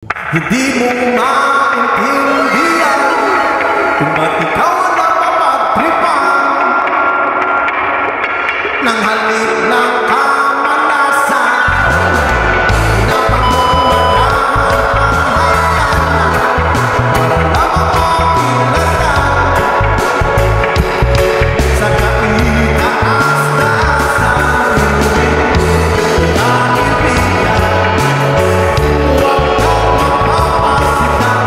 Hindi mo maintindihan kung ba't ikaw napapagtripan ng halik ng kamalasan. Pinapag mo para mapapilatan sa kaitaas-taasan ng kaibigan. Huwag kang mapapasitan,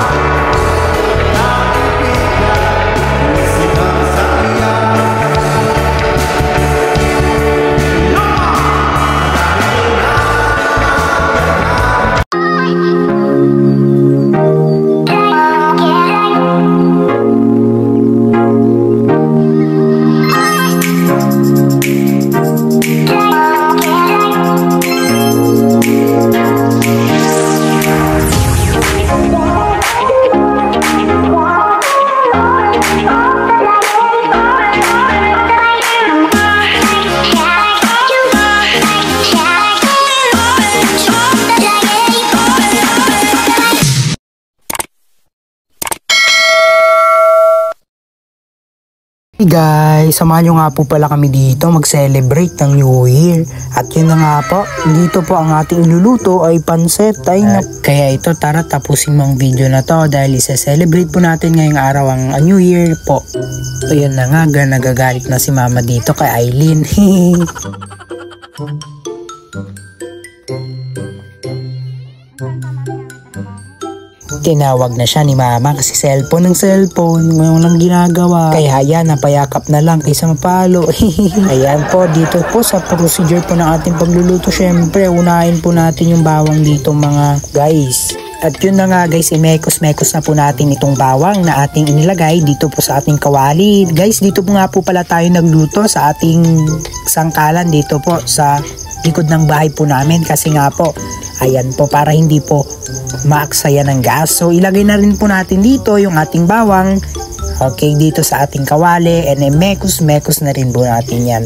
kaibigan, sigang sa iyan. Hey guys, samahan nyo nga po pala kami dito mag-celebrate ng New Year. At yun na nga po, dito po ang ating iluluto ay pansit. Kaya ito, tara tapusin mo ang video na to dahil isa-celebrate po natin ngayong araw ang New Year po. Ayun na nga, nagagalit na si mama dito kay Aileen. Tinawag na siya ni mama kasi cellphone ngayon lang ginagawa. Kaya yan, napayakap na lang kaysa mapalo. Ayan po, dito po sa procedure po ng ating pagluluto, syempre unahin po natin yung bawang dito mga guys. At yun na nga guys, imekos-mekos na po natin itong bawang na ating inilagay dito po sa ating kawali. Guys, dito po nga po pala tayo nagluto sa ating sangkalan dito po sa likod ng bahay po namin kasi nga po, ayan po, para hindi po maaksaya ng gas. So ilagay na rin po natin dito yung ating bawang. Okay, dito sa ating kawali and mekos-mekos na rin po natin yan.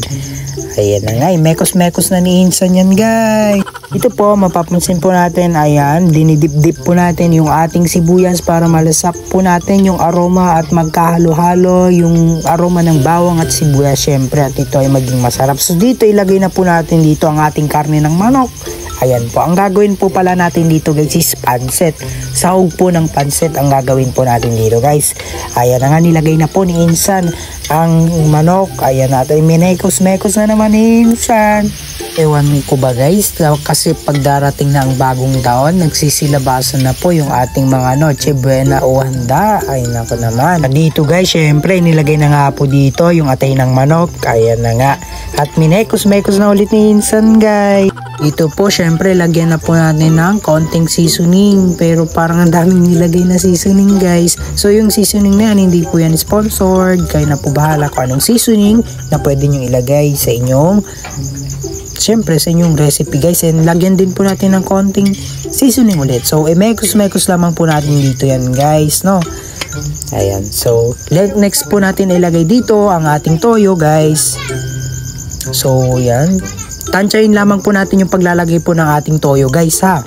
Ayan na nga, mekos-mekos na ni Insan yan guys. Ito po, mapapansin po natin, ayan, dinidip-dip po natin yung ating sibuyas para malasak po natin yung aroma at magkahalo-halo yung aroma ng bawang at sibuyas syempre at ito ay maging masarap. So dito ilagay na po natin dito ang ating karne ng manok. Ayan po, ang gagawin po pala natin dito guys is pansit. Sahog po ng pansit ang gagawin po natin dito guys. Ayan na nga, nilagay na po ni Insan ang manok. Ayan natin, minekos-mekos na naman ni Insan. Ewan ko ba guys, kasi pag darating na ang bagong taon, nagsisilabasan na po yung ating mga Noche Buena o handa. Ay nako naman. Dito guys, syempre nilagay na nga po dito yung atay ng manok. Ayan na nga. At minekos-mekos na ulit ni Insan guys. Dito po, syempre, lagyan na po natin ng konting seasoning. Pero parang ang daming nilagay na seasoning, guys. So, yung seasoning na yan, hindi po yan sponsored. Kayo na po bahala kung anong seasoning na pwede nyo ilagay sa inyong, syempre, sa inyong recipe, guys. And lagyan din po natin ng konting seasoning ulit. So, mekos-mekos lamang po natin dito yan, guys, no? Ayan. So, next po natin ilagay dito ang ating toyo, guys. So, yan. Tansyahin lamang po natin yung paglalagay po ng ating toyo guys ha.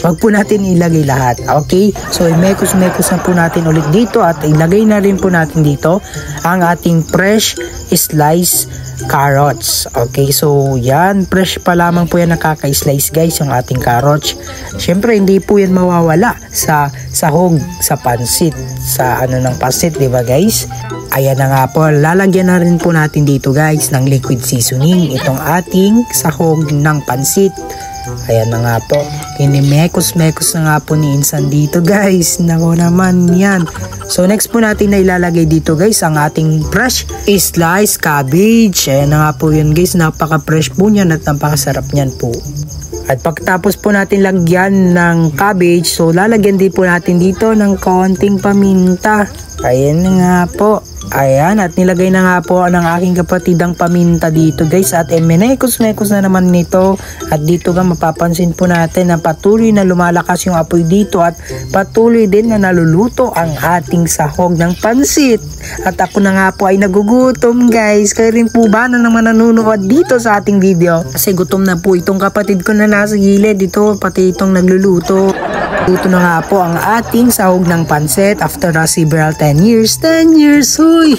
Wag po natin ilagay lahat. Okay? So mekos-mekos na po natin ulit dito at ilagay na rin po natin dito ang ating fresh slice carrots. Okay? So yan, fresh pa lamang po yan nakaka-slice guys yung ating carrots. Syempre hindi po yan mawawala sa sahog, sa pansit, sa ano ng pansit, di ba guys? Ayan na nga po, lalagyan na rin po natin dito guys ng liquid seasoning itong ating sahog ng pansit. Ayan na nga po, kinimekos-mekos na nga po ni Insan dito guys. Nako naman yan. So next po natin na ilalagay dito guys ang ating fresh sliced cabbage. Ayan na nga po yun guys, napaka-fresh po niyan at napakasarap niyan po. At pagkatapos po natin lagyan ng cabbage, so lalagyan din po natin dito ng konting paminta. Ayan na nga po. Ayan, at nilagay na nga po ng aking kapatid ang paminta dito guys. At menekos-mekos na naman nito. At dito nga mapapansin po natin na patuloy na lumalakas yung apoy dito. At patuloy din na naluluto ang ating sahog ng pansit. At ako na nga po ay nagugutom guys. Kayo rin po ba na naman nanonood dito sa ating video? Kasi gutom na po itong kapatid ko na nasa gilid dito. Pati itong nagluluto. Luto na nga po ang ating sahog ng pansit after several 10 years. 10 years, huy!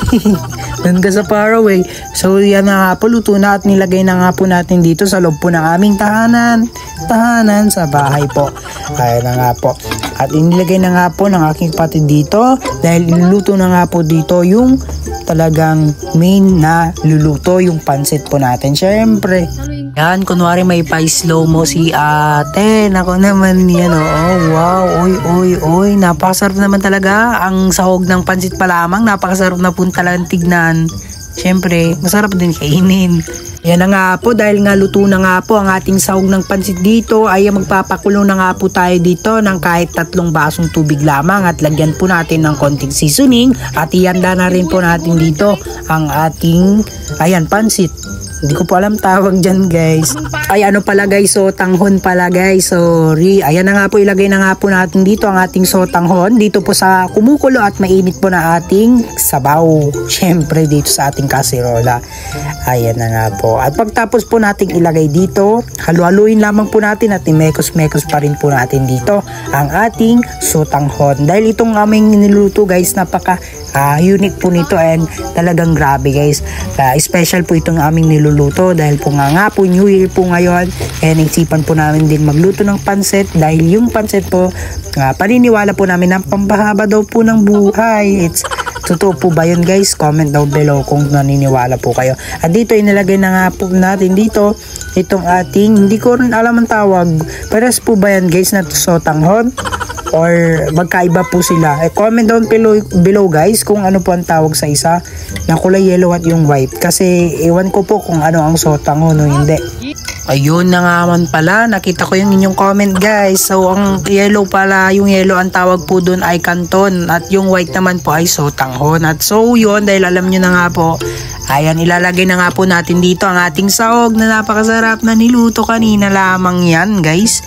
Doon ka sa Faraway. So yan na nga po, luto na at nilagay na nga po natin dito sa loob po ng aming tahanan. Tahanan sa bahay po. Kaya na nga po. At inilagay na nga po ng aking kapatid dito dahil iluluto na nga po dito yung talagang main na luluto, yung pansit po natin. Syempre. Yan, kunwari may pa-slow mo si ate. Nako naman yan, oh. Wow, oy. Napakasarap naman talaga. Ang sahog ng pansit pa lamang, napakasarap na po talagang tignan. Syempre, masarap din kainin. Yan na nga po, dahil nga luto na nga po ang ating sahog ng pansit dito, ay magpapakulo na nga po tayo dito ng kahit 3 basong tubig lamang at lagyan po natin ng konting seasoning at ihanda na rin po natin dito ang ating, ayan, pansit. Hindi ko po alam tawag dyan guys. Ay ano pala guys, sotanghon pala guys. Sorry. Ayan na nga po, ilagay na nga po natin dito ang ating sotanghon. Dito po sa kumukulo at mainit po na ating sabaw. Syempre dito sa ating kaserola. Ayan na nga po. At pagtapos po nating ilagay dito, halu-haluin lamang po natin at imekos-mekos pa rin po natin dito ang ating sotanghon. Dahil itong aming niluto guys, napaka unique po nito and talagang grabe guys. Special po itong aming niluluto dahil po nga po New Year po ngayon and isipan po namin din magluto ng pansit dahil yung pansit po paniniwala po namin na pampahaba daw po ng buhay. It's totoo po ba yun guys? Comment down below kung naniniwala po kayo. At dito inilagay na nga po natin dito itong ating, hindi ko rin alam ang tawag. Pares po ba yan guys na sotanghon? Or magkaiba po sila? Comment down below guys kung ano po ang tawag sa isa na kulay yellow at yung white. Kasi ewan ko po kung ano ang sotanghon o hindi. Ayun na nga man pala, nakita ko yung inyong comment guys. So ang yellow pala, yung yellow ang tawag po dun ay canton at yung white naman po ay sotanghon. At so yun, dahil alam nyo na nga po, ayan, ilalagay na nga po natin dito ang ating sahog na napakasarap na niluto kanina lamang yan guys.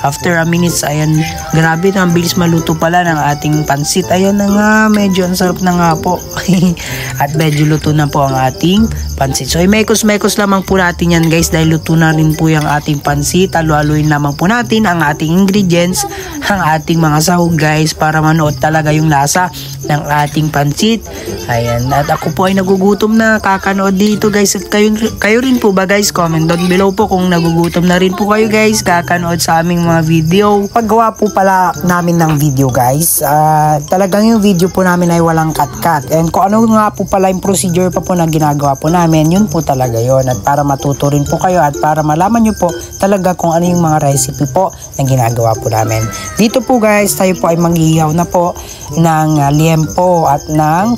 After a minutes, ayan, grabe na, ang bilis maluto pala ng ating pansit. Ayan na nga, medyo ang sarap na nga po. At medyo luto na po ang ating pansit. So imekos-mekos lamang po natin yan guys dahil luto na rin po yung ating pansit. Halu-haluin lamang po natin ang ating ingredients, ang ating mga sahog guys para manood talaga yung lasa ng ating pansit. Ayan, at ako po ay nagugutom na kakanood dito guys. At kayo rin po ba guys? Comment down below po kung nagugutom na rin po kayo guys kakanood sa aming mga video. Paggawa po pala namin ng video guys, talagang yung video po namin ay walang cut-cut. And kung ano nga po pala yung procedure pa po na ginagawa po namin, yun po talaga yon. At para matuto rin po kayo at para malaman nyo po talaga kung ano yung mga recipe po na ginagawa po namin. Dito po guys, tayo po ay mag-ihaw na po ng liempo at ng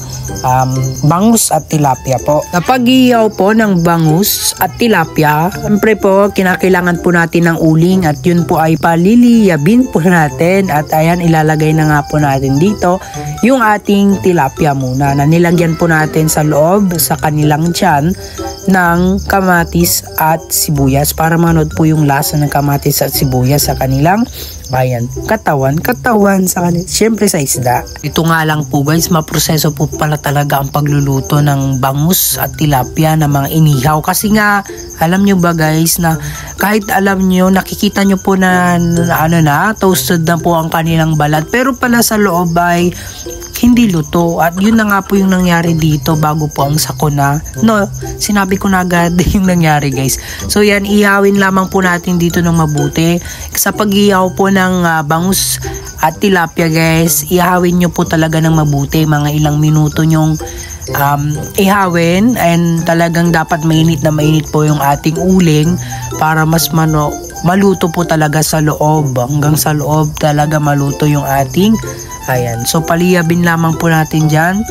bangus at tilapia po. Kapag ihaw po ng bangus at tilapia, siyempre po kinakailangan po natin ng uling at yun po ay paliliyabin po natin. At ayan, ilalagay na nga po natin dito yung ating tilapia muna na nilagyan po natin sa loob sa kanilang tiyan ng kamatis at sibuyas para manood po yung lasa ng kamatis at sibuyas sa kanilang katawan sa kanila, syempre sa isda. Ito nga lang po guys, maproseso po pala talaga ang pagluluto ng bangus at tilapia na mga inihaw kasi nga alam nyo ba guys na kahit alam nyo, nakikita nyo po na toasted na po ang kanilang balat pero pala sa loob ay hindi luto. At yun na nga po yung nangyari dito bago po ang sakuna. No, sinabi ko na agad yung nangyari guys. So yan, ihawin lamang po natin dito ng mabuti. Sa pag-ihaw po ng bangus at tilapia guys, ihawin nyo po talaga ng mabuti. Mga ilang minuto nyong ihawin and talagang dapat mainit na mainit po yung ating uling para mas maluto po talaga sa loob. Hanggang sa loob talaga maluto yung ating. Ayan, so paliyabin lamang po natin dyan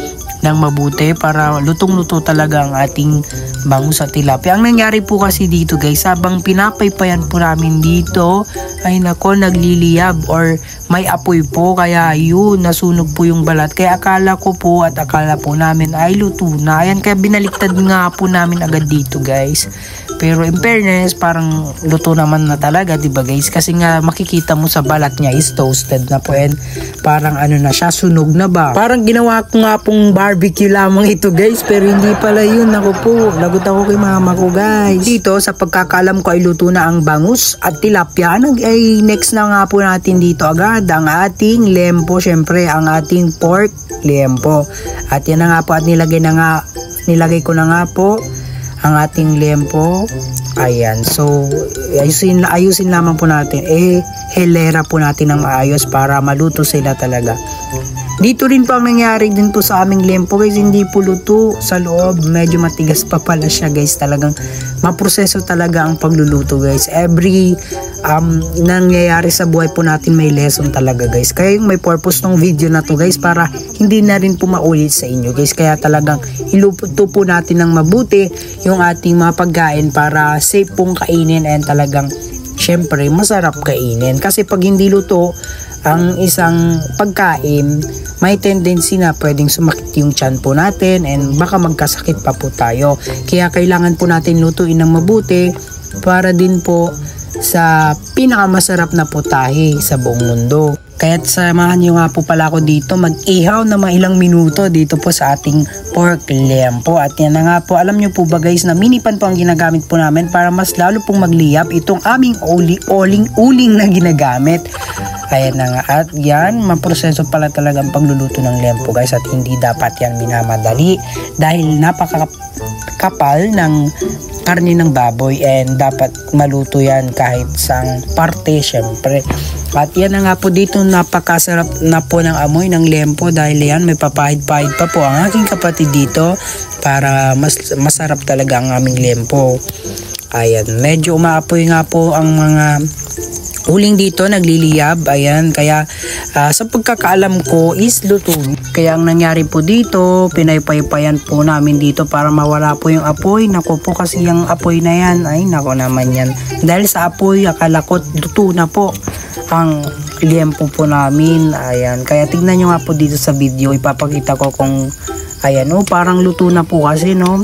ng mabuti para lutong-luto talaga ang ating bangus at tilapia. Ang nangyari po kasi dito guys, habang pinapaypayan po namin dito, ay nako, nagliliyab or may apoy po, kaya yun, nasunog po yung balat. Kaya akala ko po at akala po namin ay luto na. Ayan, kaya binaliktad nga po namin agad dito guys. Pero in fairness, parang luto naman na talaga, diba guys? Kasi nga makikita mo sa balat niya is toasted na po, and parang ano na siya, sunog na ba? Parang ginawa ko nga pong barbecue lamang ito guys, pero hindi pala yun. Ako po, lagot ako kay mama ko guys. Dito, sa pagkakalam ko ay luto na ang bangus at tilapia. Ay next na nga po natin dito agad ang ating lempo, syempre ang ating pork lempo. At yan na nga po, at nilagay ko na nga po ang ating lempo. Ayan, so ayusin lamang po natin, helera po natin ng maayos para maluto sila talaga. Dito rin po ang nangyari din po sa aming lempo guys, hindi po luto sa loob, medyo matigas pa pala siya guys. Talagang maproseso talaga ang pagluluto guys. Every nangyayari sa buhay po natin may lesson talaga guys. Kaya yung may purpose ng video na to guys, para hindi na rin po maulit sa inyo guys. Kaya talagang iluto po natin ng mabuti yung ating mga pagkain para safe pong kainin, and talagang syempre masarap kainin. Kasi pag hindi luto ang isang pagkain, may tendency na pwedeng sumakit yung tiyan po natin, and baka magkasakit pa po tayo. Kaya kailangan po natin lutuin ng mabuti para din po sa pinakamasarap na putahe sa buong mundo. Kaya't samahan nyo nga po pala ako dito mag-ihaw na mga ilang minuto dito po sa ating pork lempo. At yan na nga po, alam nyo po ba guys na mini pan po ang ginagamit po namin para mas lalo pong magliyab itong aming uling na ginagamit. Ayan na nga, at yan, maproseso pala talaga ang pagluluto ng lempo guys, at hindi dapat yan minamadali dahil napakakapal ng karne ng baboy, and dapat maluto yan kahit sang parte syempre. At yan na nga po dito, napakasarap na po ng amoy ng lempo dahil yan may papahid-pahid pa po ang aking kapatid dito para masarap talaga ang aming lempo. Ayan, medyo umaapoy nga po ang mga uling dito, nagliliyab. Ayan, kaya sa pagkakaalam ko is luto. Kaya ang nangyari po dito, pinaypaypayan po namin dito para mawala po yung apoy. Nako po, kasi yung apoy na yan, ay nako naman yan. Dahil sa apoy, akala ko luto na po ang lempo po namin. Ayan, kaya tignan nyo nga po dito sa video, ipapakita ko kung ayan, oh, parang luto na po kasi no,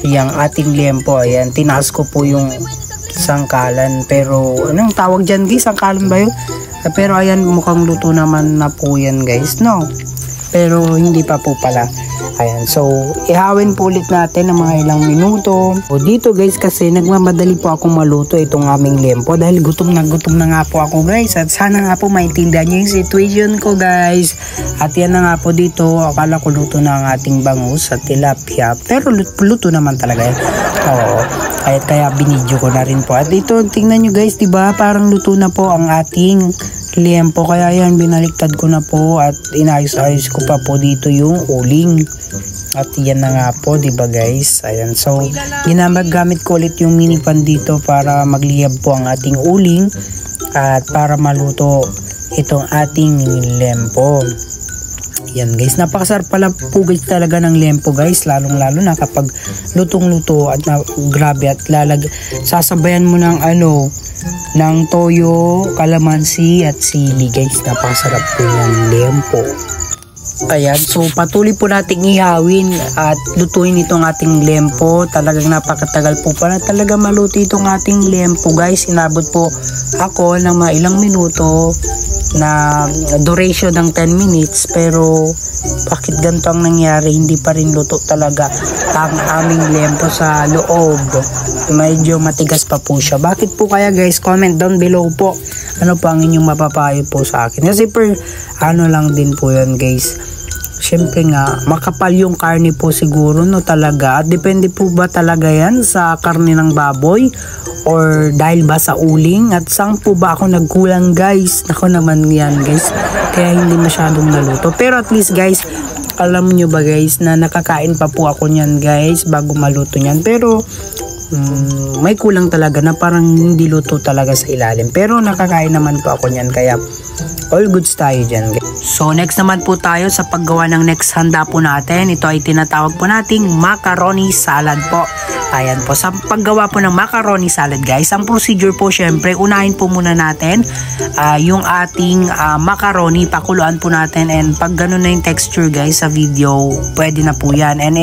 yung ating lempo. Ayan, tinaas ko po yung sangkalan, pero anong tawag dyan guys, sangkalan ba yun? Pero ayan, mukhang luto naman na po yan guys, no? Pero hindi pa po pala. Ayan, so ihawin po ulit natin ng mga ilang minuto. O dito guys, kasi nagmamadali po akong maluto itong aming lempo dahil gutom na nga po ako guys, at sana nga po maintindihan nyo yung situation ko guys. At yan na nga po dito, akala ko luto na ang ating bangus at tilapia, pero luto naman talaga yan. Oo, kaya binidyo ko na rin po. At ito, tingnan nyo guys, diba parang luto na po ang ating lempo. Kaya yan, binaliktad ko na po at inayos-ayos ko pa po dito yung uling. At yan na nga po, diba guys? Ayan, so ginagamit ko ulit yung mini pan dito para magliyab po ang ating uling at para maluto itong ating lempo. Yan guys, napakasarap pala po guys talaga ng lempo guys, lalong lalo na kapag lutong-luto at grabe, at sasabayan mo ng ng toyo, kalamansi at sili guys. Napakasarap po ng lempo. Ayan, so patuloy po nating ihawin at lutuin itong ating lempo. Talagang napakatagal po pala talaga maluto itong ating lempo guys. Inabot po ako ng mga ilang minuto na duration ng 10 minutes, pero bakit ganito ang nangyari, hindi pa rin luto talaga ang aming lempo sa loob, medyo matigas pa po siya. Bakit po kaya guys? Comment down below po ano pa ang inyong mapapayo po sa akin, kasi per lang din po yan guys. Syempre nga, makapal yung karne po siguro no talaga. At depende po ba talaga yan sa karne ng baboy or dahil ba sa uling? At saan po ba ako nagkulang guys? Ako naman yan guys, kaya hindi masyadong naluto. Pero at least guys, alam nyo ba guys na nakakain pa po ako nyan guys bago maluto nyan. Pero may kulang talaga na parang hindi luto talaga sa ilalim. Pero nakakain naman po ako nyan, kaya all goods tayo dyan guys. So next naman po tayo sa paggawa ng next handa po natin. Ito ay tinatawag po nating macaroni salad po. Ayan po, sa paggawa po ng macaroni salad guys, ang procedure po syempre, unahin po muna natin yung ating macaroni, pakuluan po natin, and pag ganun na yung texture guys sa video, pwede na po yan. And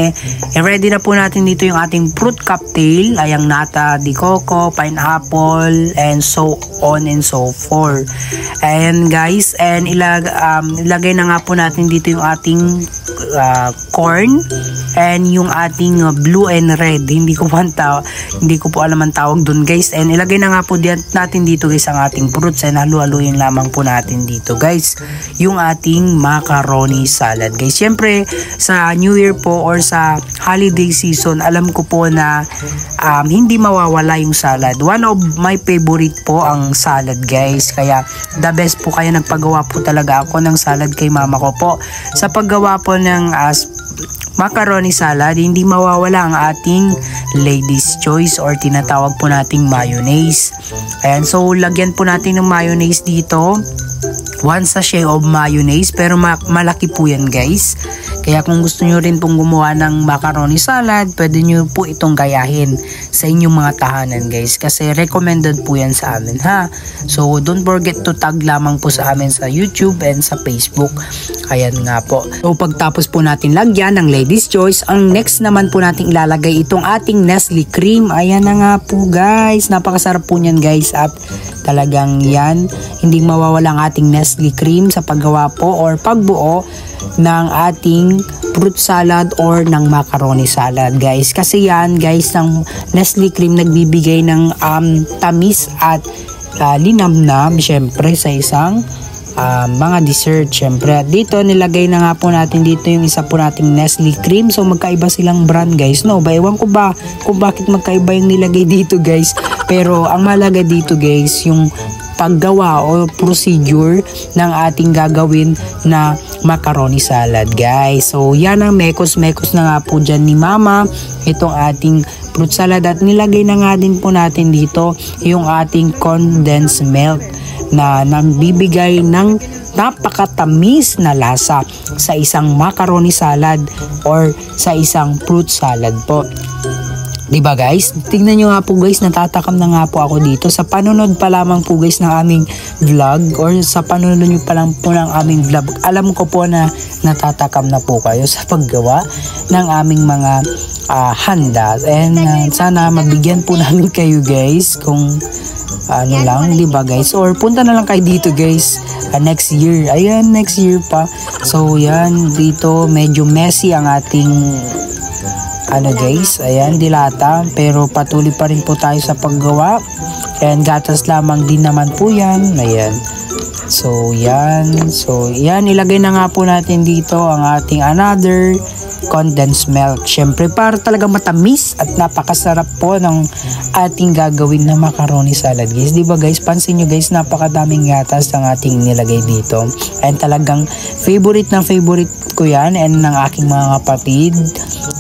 ready na po natin dito yung ating fruit cocktail, ayang nata de coco, pineapple, and so on and so forth. And guys, and ilagay na nga po natin dito yung ating corn and yung ating blue and red. Hindi ko po alam ang tawag dun guys. And ilagay na nga po natin dito guys ang ating fruits, and halu-haluin lamang po natin dito guys yung ating macaroni salad guys. Siyempre sa New Year po or sa holiday season, alam ko po na hindi mawawala yung salad. One of my favorite po ang salad guys, kaya the best po, kaya nagpagawa po talaga ako ng salad kay mama ko po. Sa paggawa po ng macaroni salad, hindi mawawala ang ating ladies choice or tinatawag po nating mayonnaise. Ayan, so lagyan po natin ng mayonnaise dito, 1 sachet of mayonnaise, pero malaki po yan guys. Kaya kung gusto nyo rin pong gumawa ng macaroni salad, pwede nyo po itong gayahin sa inyong mga tahanan guys, kasi recommended po yan sa amin ha. So don't forget to tag lamang po sa amin sa YouTube and sa Facebook. Ayan nga po. So pagtapos po natin lagyan ng ladies choice, ang next naman po natin ilalagay itong ating Nestle cream. Ayan na nga po guys, napakasarap po niyan guys, at talagang yan, hindi mawawala ang ating Nestle cream sa paggawa po or pagbuo ng ating fruit salad or ng macaroni salad guys. Kasi yan guys, ng Nestle cream nagbibigay ng tamis at linamnam syempre sa isang mga dessert syempre. Dito nilagay na nga po natin dito yung isa po nating Nestle cream. So magkaiba silang brand guys, no? Ewan ko ba kung bakit magkaiba yung nilagay dito guys, pero ang malaga dito guys yung paggawa o procedure ng ating gagawin na macaroni salad guys. So yan ang mekos na nga po dyan ni mama, itong ating fruit salad, at nilagay na nga din po natin dito yung ating condensed milk na nagbibigay ng napakatamis na lasa sa isang macaroni salad or sa isang fruit salad po. Diba guys? Tingnan nyo nga po guys, natatakam na nga po ako dito. Sa panunod pa lamang po guys ng aming vlog, or sa panunod nyo pa lang po ng aming vlog, alam ko po na natatakam na po kayo sa paggawa ng aming mga handa. And sana mabigyan po namin kayo guys kung ano lang, diba guys? Or punta na lang kayo dito guys next year. Ayan, next year pa. So yan, dito medyo messy ang ating guys, ayan, dilata, pero patuloy pa rin po tayo sa paggawa, and gatas lamang din naman po yan. Ayan, so yan, ilagay na nga po natin dito ang ating another condensed milk, syempre para talaga matamis at napakasarap po ng ating gagawin na macaroni salad guys. Diba guys, pansin nyo guys, napakadaming gatas ang ating nilagay dito, and talagang favorite ko yan and ng aking mga kapatid.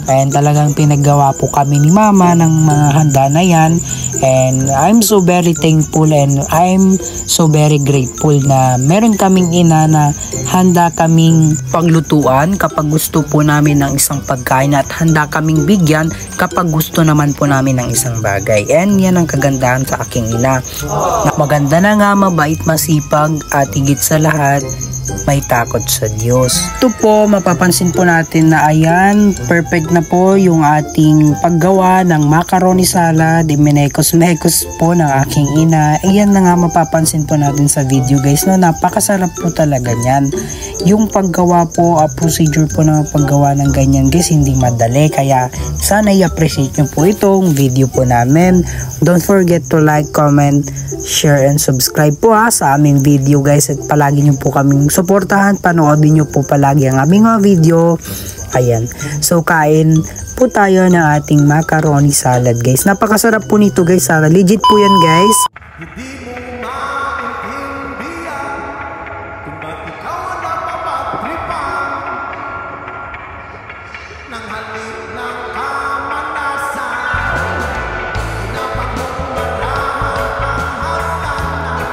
And talagang pinaggawa po kami ni mama ng mga handa na yan, and I'm so very thankful and I'm so very grateful na meron kaming ina na handa kaming paglutuan kapag gusto po namin ng isang pagkain, at handa kaming bigyan kapag gusto naman po namin ng isang bagay. And yan ang kagandahan sa aking ina, maganda na nga, mabait, masipag, at higit sa lahat may takot sa Diyos. Ito po, mapapansin po natin na ayan, perfect na po yung ating paggawa ng macaroni salad. Minekos po ng aking ina. Ayan na nga, mapapansin po natin sa video guys, no? Napakasarap po talaga niyan. Yung paggawa po, procedure po ng paggawa ng ganyan guys, hindi madali. Kaya sana i-appreciate nyo po itong video po namin. Don't forget to like, comment, share, and subscribe po sa aming video guys, at palagi nyo po kaming suportahan, panoodin nyo po palagi ang aming mga video. Ayan, so kain po tayo ng ating macaroni salad guys. Napakasarap po nito guys, legit po yan guys. Hindi mo maintindihan kung ba't ikaw ang napapatripan ng halik ng kamalasan. Pinapagmumarahan ang hatanan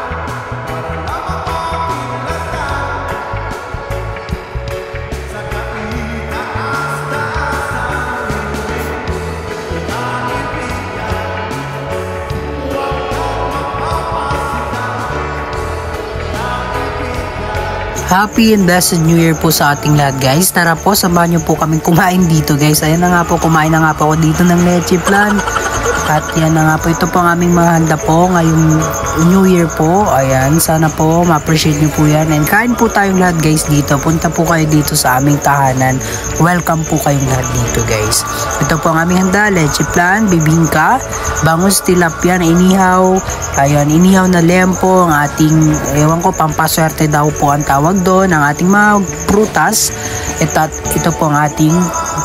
para lang mapapilatan. Happy and blessed New Year po sa ating lahat guys. Tara po, samahan niyo po kaming kumain dito guys. Ayan na nga po, kumain na nga po ako dito ng leche flan. At yan na nga po, ito po ang aming mga handa po ngayong New Year po. Ayan, sana po ma-appreciate niyo po yan. And kain po tayong lahat guys dito. Punta po kayo dito sa aming tahanan. Welcome po kayong lahat dito guys. Ito po ang aming handa, leche flan, bibingka, bangus tilapia na inihaw. Ayan, inihaw na lempo, ang ating, ewan ko, pampaswerte daw po ang tawag doon, ang ating mga prutas. Ito po ang ating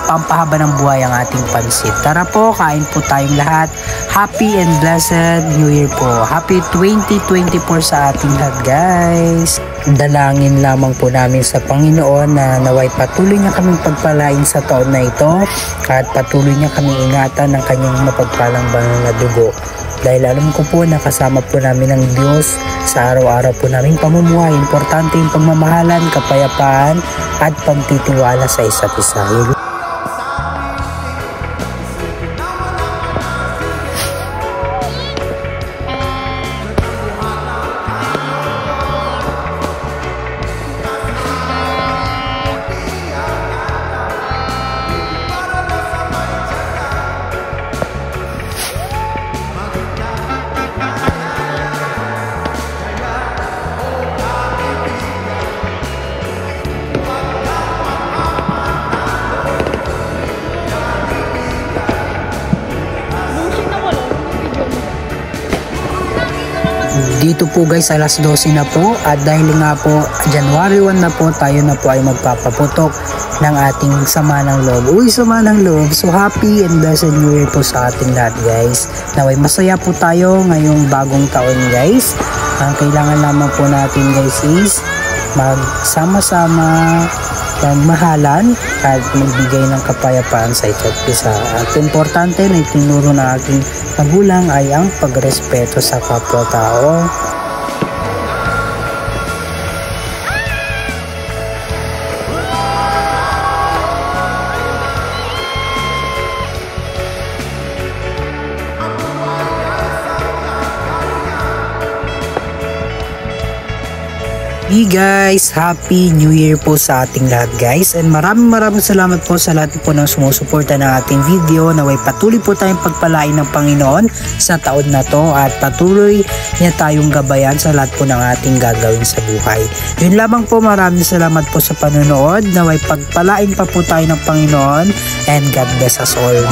pampahaba ng buhay, ang ating pansit. Tara po, kain po tayong lahat. Happy and blessed New Year po. Happy 2024 sa ating lahat guys. Dalangin lamang po namin sa Panginoon na naway patuloy niya kaming pagpalain sa taon na ito at patuloy niya kaming ingatan ng kanyang mapagpalang banal na dugo. Dahil alam ko po na kasama po namin ng Diyos sa araw-araw po namin pamumuhay. Importante yung pagmamahalan, kapayapaan at pagtitiwala sa isa't isa. Dito po guys, alas 12 na po at dahil nga po January 1 na po, tayo na po ay magpapaputok ng ating sama ng loob. Uy, sama ng loob. So happy and blessed New Year po sa ating lahat guys. Naway masaya po tayo ngayong bagong taon guys. Ang kailangan lamang po natin guys is magsama-sama, magmahalan at magbigay ng kapayapaan sa isa't isa. At importante na itinuro ng ating magulang ay ang pagrespeto sa kapwa-tao. Hey guys, Happy New Year po sa ating lahat guys, and maraming salamat po sa lahat po ng sumusuporta ng ating video. Naway patuloy po tayong pagpalain ng Panginoon sa taon na to at patuloy niya tayong gabayan sa lahat po ng ating gagawin sa buhay. Yun lamang po, maraming salamat po sa panonood. Naway pagpalain pa po tayo ng Panginoon and God bless us all.